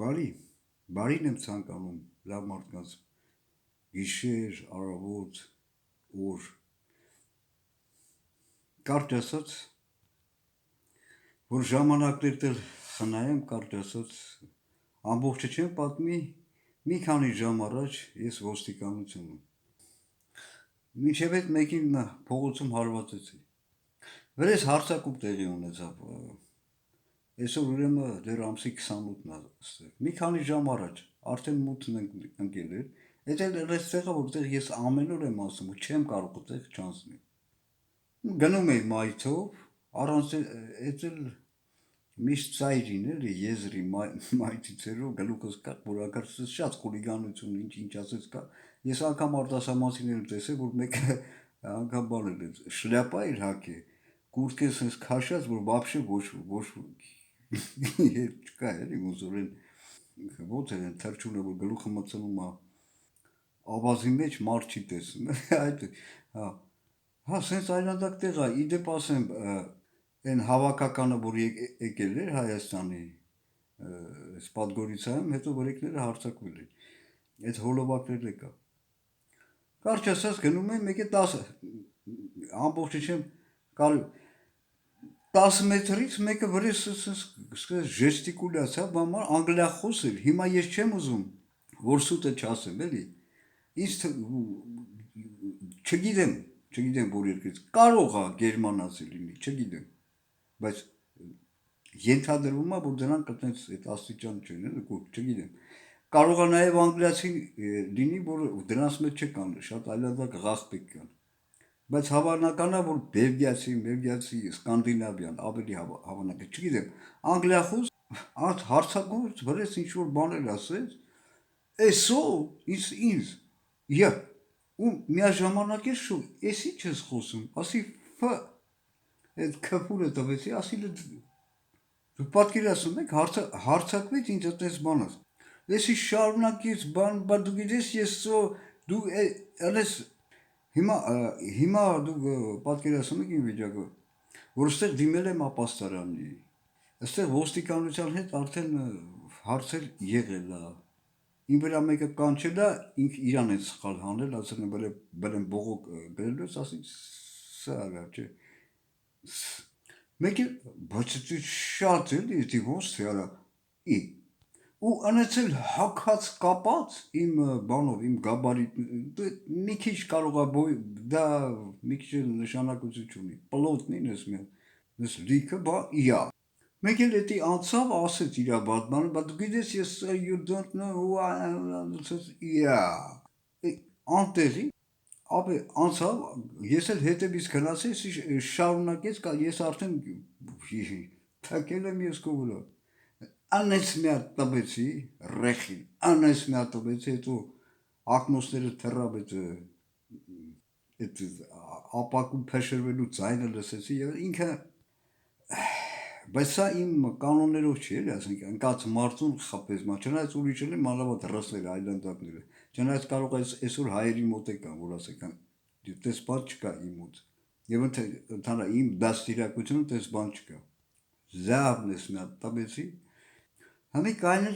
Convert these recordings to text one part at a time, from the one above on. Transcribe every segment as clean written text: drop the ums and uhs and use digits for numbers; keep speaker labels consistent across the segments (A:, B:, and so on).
A: բարին եմ ցանկանում լավ մարդկանց գիշեր, առավոտ, օր, կարճ ասած, որ ժամանակներ դեռ խնայեմ, կարճ ասած, ամբողջը չեմ պատմի, մի քանի ժամ առաջ ես ոստիկանություն եմ։ Մինչև այդ մեկին փողոցում հարվածեցի։ Վրես հարձակում տեղի ունեցավ։ Այսօր ուրեմն դեռ ամսի 28-ն է ստեղ։ Մի քանի ժամ առաջ արդեն մութն ընկել էր։ Այդ էլ այստեղը, որտեղ ես ամեն օր եմ ասում ու չեմ կարող այդտեղ չանցնել։ Գնում էի մայթով, առանց այդ էլ միշտ ծայրին էլի եզրի մայթիցերով գլուխս կա, որ ակարծես շատ խուլիգանություն ինչ ասես կա։ Ես անգամ արտասահմանցիներում տեսել, որ մեկը անգամ բանել է, շլյապա էր հագե, կուրտքես sense քաշած, որ вообще ոչ հետ չկա էլի ոնցորեն ո՞ց է թրջունը որ գլուխը մտցնում է ավազի մեջ մարդ չի տեսնում այդ հա sense այլանդակ տեղ է իդեպ ասեմ այն հավաքականը որ եկել էր Հայաստանի այս Պատգորիցայում հետո վրեկները հարձակվել են այդ հոլովակները կա կարճ ասած գնում են մեկը 10 ամբողջը չեմ կարի 10 մետրից մեկը վրես ժեստիկուլյացիա բամար անգլիախոս էր հիմա ես չեմ ուզում որ սուտը չասեմ էլի ինձ չգիտեմ որ երկրից կարող է գերմանացի լինի չգիտեմ բայց ենթադրվում է որ դրանք այտենց այդ աստիճան չեն էլի չգիտեմ կարող է նաև անգլիացի լինի որ դրանց մեջ չկան շատ այլանդակ ղախպեկ կան բայց հավանական է որ բելգիացի, սկանդինավյան ավելի հավանական, չգիտեմ, անգլիախոս այդ հարցակումից վրես ինչ որ բաներ ասեց, էսո ինձ, ու միաժամանակ ես շու, ես ինչ ես խոսում, ասի այդ քփուրը տվեցի, ասի դու պատկերացնում եք հարցակվեց ինձ այդպես բանով, եսի շարունակից բան, բայց դու գիտես ես դու այլես հիմա դու պատկերացնում եք իմ վիճակը, որ ստեղ դիմել եմ ապաստարանի, ստեղ ոստիկանության հետ արդեն հարցեր եղել է, իմ վրա մեկը կանչել է, ինք իրան է սխալ հանել, ասել են բլեն բողոք գրելու ես, ասի սա ալա, չէ, մեկ էլ, բայց շատ էլի, դի ոնց թե արա, ու անեցել հակած կապած իմ բանով, իմ գաբարիտ, մի քիչ կարող է դա մի քիչ նշանակություն ունի, պլոտնին ես միան, ես լիքը բա իա, մեկ էլ էտի անցավ ասեց իրա բատմանը, but դու գիտես ես you don't know who I am, իա, անտեղի, ապե անցավ, ես էլ հետևից գնացի, շարունակեց, ես արդեն թակել եմ ես կո վրա, անես մի հատ տվեցի, ռեխին, անես մի հատ տվեցի, հետո ակնոցները թռավ այդ ապակում փշրվելու ձայնը լսեցի եւ ինքը բայց սա իմ կանոններով չի էլի ասենք ընկած մարդուն խփես մա չնայած ուրիշ էլ մանավանդ ռասներ այլանդակները չնայած կարող է այսօր հայերի մոտ է կան որ ասական դες բան չկա իմ մոտ եւ ընդհանրապես իմ դաստիարակությունը դες բան չկա զավնես մի հատ տվեցի Համի կայնել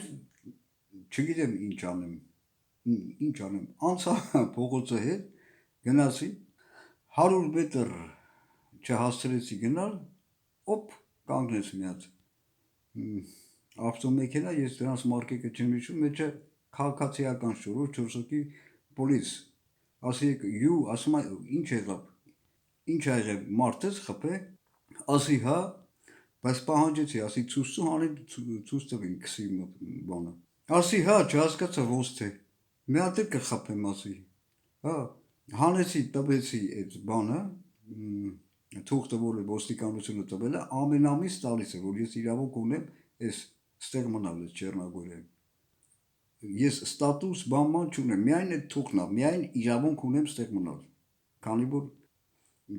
A: չգիտեմ ինչ անեմ, անցա փողոցը հետ, գնացի, 100 մետր չհասցրեցի գնալ, օպ, կանգնեց մի հատ ավտոմեքենա, ես դրանց մարկեկը չեմ հիշում, մեջը քաղաքացիական շորոր 4-հոգի պոլիս, ասի ասում ինչ եղավ մարդես խփե, ասի հա, բայց պահանջեցի, ասի ցույց տու, հանել ցույց տվին քսի բանը։ Ասի հա, չհասկացա ոնց թե։ Մի հատ էլ կխփեմ ասի։ Հա, հանեցի, տվեցի այդ բանը, թուղթը որ ոստիկանությունը տվել է, ամեն ամիս տալիս է, որ ես իրավունք ունեմ այս ստեղ մնալ այս Չեռնագորիայում։ Ես ստատուս բանման չունեմ, միայն այդ թուղթն է, միայն իրավունք ունեմ ստեղ մնալ։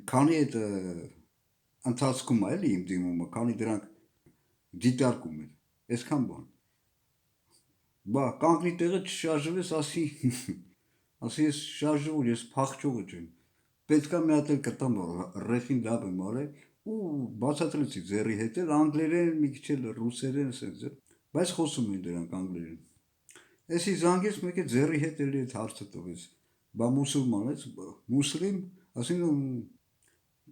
A: Քանի այդ ընթացքում է էլի իմ դիմումը, քանի դրանք դիտարկում են, այսքան բան։ Բա կանգնի տեղը չշարժվես, ասի ես շարժվոր, ես փախչողը չեմ։ Պետքա մի հատ էլ կտամ ռեխին լավ եմ արել ու բացատրեցի ձեռի հետ էլ անգլերեն, մի քիչ էլ ռուսերեն, ասենց։ բայց խոսում են դրանք անգլերեն։ Էսի զանգեց մեկը ձեռի հետ էլի այդ հարցը տվեց։ Բա մուսուլման ես, մուսլիմ, ասին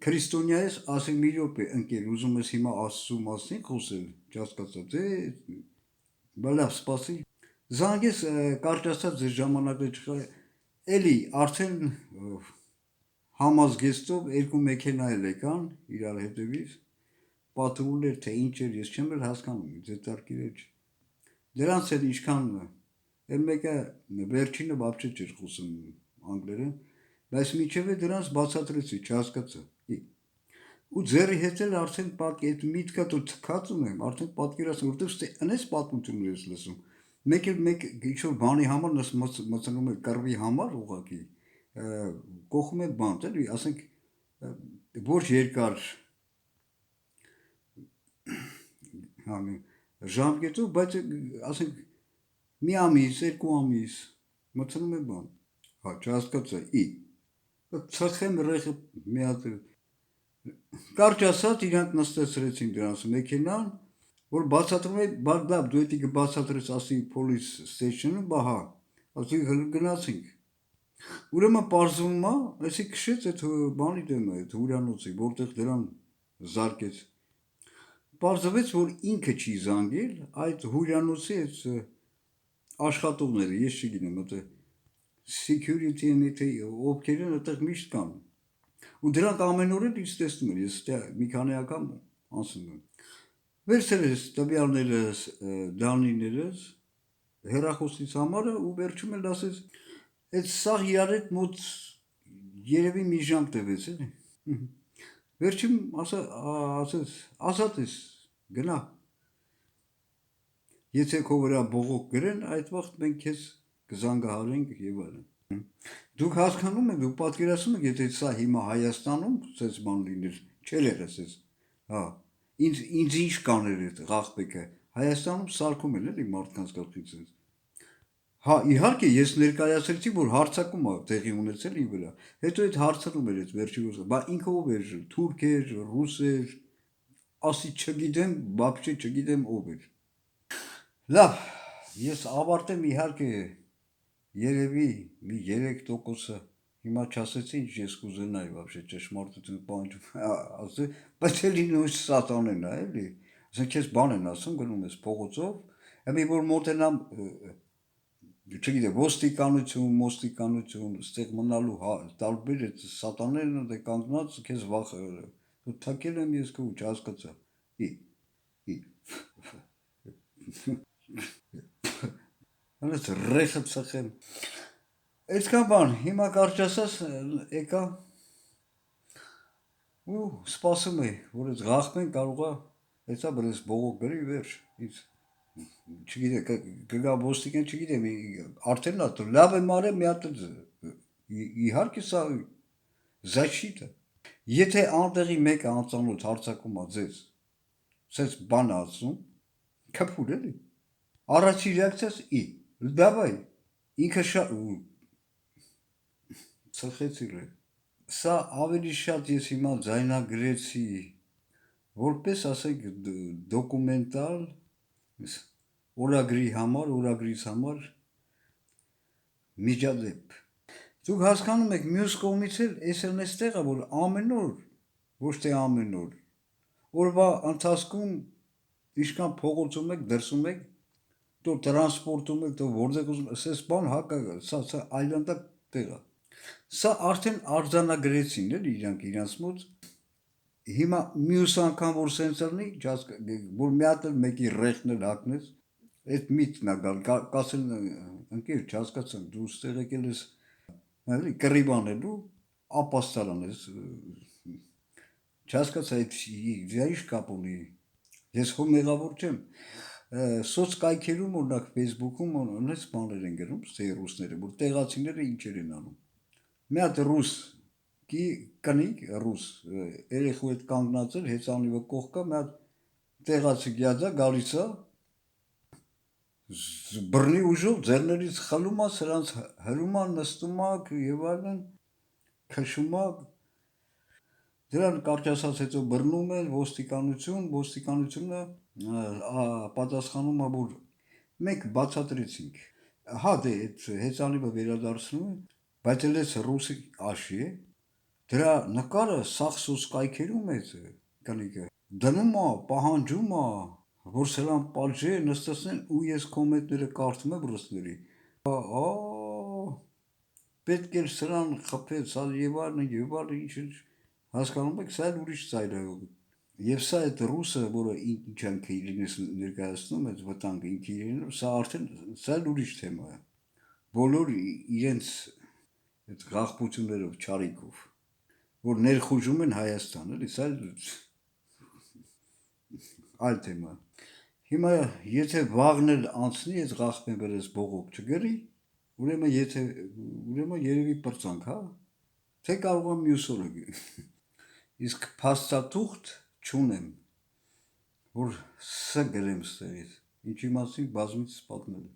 A: քրիստոնյա ես, ասին մի րոպե ընկեր, ուզում ես հիմա Աստծու մասին խոսել, չհասկացա, դե բա լավ, սպասի։ Զանգեց կարճ ասած ձեր ժամանակը չկա, էլի արդեն համազգեստով երկու մեքենա էլ եկան իրար հետևից, պատրուլ էր, թե ինչ էր, ես չեմ էլ հասկանում, ձետարկիր էր։ Դրանց էլ ինչքան էլ մեկը վերջինը բաբչե չէր խոսում անգլերեն, բայց միջև է դրանց բացատրեցի, չհասկացա։ Ու ձեռի հետ էլ արդեն այդ միտքը դու թքածում եմ, արդեն պատկերացնում, որտեղ ստե անես պատմություններ ես լսում։ Մեկ էլ մեկ ինչ-որ բանի համար մտցնում է կռվի համար ուղղակի, կողում է բան, էլի, ասենք ոչ երկար ժամկետով, բայց ասենք մի ամիս, երկու ամիս մտցնում է բան։ Հա, չհասկացա, ծխեմ ռեխը մի հատ կարճ ասած իրանք նստեցրեցին դրանց մեքենան, որ բացատրում է, լավ, դու էդի կբացատրես ասի police station-ը, բա հա, ասի գնացինք։ Ուրեմն պարզվում է, էսի քշեց այդ բանի դեմը, այդ հյուրանոցի, որտեղ դրան զարկեց։ Պարզվեց, որ ինքը չի զանգել, այդ հյուրանոցի այդ աշխատողները, ես չգիտեմ, այդ security-ն թե ովքեր են այդտեղ միշտ կան։ Ու դրանք ամեն օր էլ ինձ տեսնում են, ես մի քանի անգամ ասում եմ։ Վերցրել ես տվյալներս, դանիներս, հեռախոսից համարը ու վերջում էլ ասեց, այդ սաղ իրար հետ մոտ երևի մի ժամ տևեց էլի։ Վերջում ասեց, ազատ ես, գնա։ Եթե քո վրա բողոք գրեն, այդ վաղտ մենք քեզ կզանգահարենք եւ այլն։ Դուք հասկանում եք, դուք պատկերացնում եք, եթե սա հիմա Հայաստանում ցես բան լիներ, չէր եղես, հա, ինձ ինչ կաներ այդ աղբեկը, Հայաստանում սարքում են էլի մարդկանց գլխից էս։ Հա, իհարկե ես ներկայացրեցի, որ հարձակում է տեղի ունեցել իր վրա։ Հետո այդ հարցնում էր այդ վերջի խոսքը, բա ինքը ով էր, թուրք էր, ռուս էր, ասի չգիտեմ, բաբչե չգիտեմ ով էր։ Լավ, ես ավարտեմ իհարկե երևի մի 3%-ը հիմա չասեցի ինչ ես կուզենայի вообще ճշմարտություն պահանջում ասել, բայց էլի նույն սատանեն է էլի, ասենք քեզ բան են ասում, գնում ես փողոցով, մի որ մոտենամ չգիտեմ, ոստիկանություն, ստեղ մնալու տարբեր այդ սատաներն դե կանգնած քեզ վախ թակել եմ ես քո չհասկացա։ Անց ռեխը ծխեմ։ Այդքան բան, հիմա կարճ ասած եկա ու սպասում է, որ այդ ղախմեն կարող է հեսա բրես բողոք գրի վերջ, չգիտեմ, կգա ոստիկան, չգիտեմ, արդեն լավ եմ արել մի հատ իհարկե սա защита։ Եթե անտեղի մեկը անծանոթ հարձակում է ձեզ, սենց բան ասում, քփուր էլի։ Առաջի ռեակցիաս դավայ, ինքը շատ ծխեցի ռե։ Սա ավելի շատ ես հիմա ձայնագրեցի, որպես ասենք դոկումենտալ օրագրի օրագրից համար միջադեպ։ Դուք հասկանում եք, մյուս կողմից էլ էսն էստեղ է, որ ամեն օր, ոչ թե ամեն օր, օրվա ընթացքում ինչքան փողոցում եք, դրսում եք, то տրանսպորտում եք, то որտեղ ուզում, ասես բան հակա, սա այլանդակ տեղ է։ Սա արդեն արձանագրեցին էլ իրանց մոտ։ Հիմա մյուս անգամ որ սենց լինի, որ մի հատ էլ մեկի ռեխն էլ հագնես, այդ միտքն է գալ, կասեն ընկեր, չհասկացան, դու ստեղ եկել ես էլի կռիվանելու, ապաստարան ես, չհասկացա, դա ինչ կապ ունի, ես խո մեղավոր չեմ, սոցկայքերում օրինակ Facebook-ում ունես բաներ են գրում, ստե ռուսները, որ տեղացիները ինչեր են անում։ Մի հատ ռուս կնիկ ռուս երեխու հետ կանգնած էր հեծանիվը կողքա մի հատ տեղացի գյադա գալիս է բռնի ուժով ձեռներից խլում է սրանց հրում է նստում է եւ այլն քշում է Դրան կարճ ասած հետո բռնում են ոստիկանությունը պատասխանում է, որ մենք բացատրեցինք։ Հա, դե այդ հեծանիվը վերադարձնում են, բայց էլ էս ռուսի աշի է, դրա նկարը սախսոս կայքերում է կնիկը, դնում է, պահանջում է, որ սրան պատժե նստացնեն ու ես կոմենտները կարդում եմ ռուսների, պետք էր սրան խփեց, եւ այլն, ինչ հասկանում եք, սա էլ ուրիշ ծայրահեղ։ Եվ սա այդ ռուսը, որը ինչ անք իրենս ներկայացնում, այդ վտանգը ինքը իրենով, սա արդեն սա էլ ուրիշ թեմա է։ Բոլոր իրենց այդ գաղբություններով, չարիքով, որ ներխուժում են Հայաստան, էլի, սա էլ այլ թեմա։ Հիմա եթե վաղն էլ անցնի, այս գաղբեն վերես բողոք չգրի, ուրեմն երևի պրծանք, հա, թե կարող եմ մյուս օրը։ Իսկ փաստաթուղթ չունեմ, որ սա գրեմ ստերից, ինչի մասին բազմից պատմել։